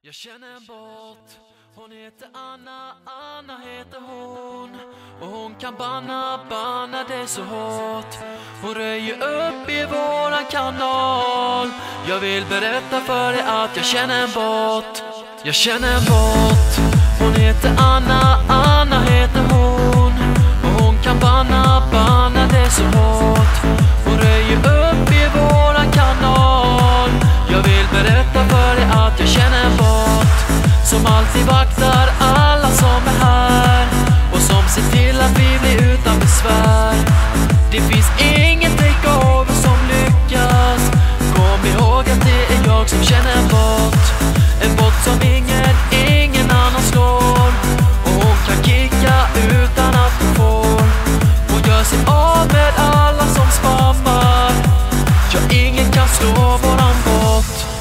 Jag känner en bot, hon heter Anna, Anna heter hon. Och hon kan banna det så hårt. Hon röjer upp i våran kanal. Jag vill berätta för dig att jag känner en bot. Jag känner en bot, hon heter Anna, Anna heter hon. Och hon kan banna det så hårt. Hon röjer upp i våran kanal. Jag vill berätta för dig att jag känner en bot som alltid vaktar alla som är här och som ser till att vi blir utan besvär. Det finns ingen takeover som lyckas. Kom ihåg att det är jag som känner en bot. En bot som ingen annan slår. Och hon kan kicka utan att hon får. Hon gör sig av med alla som spammar. Ja, ingen kan slå våran bot.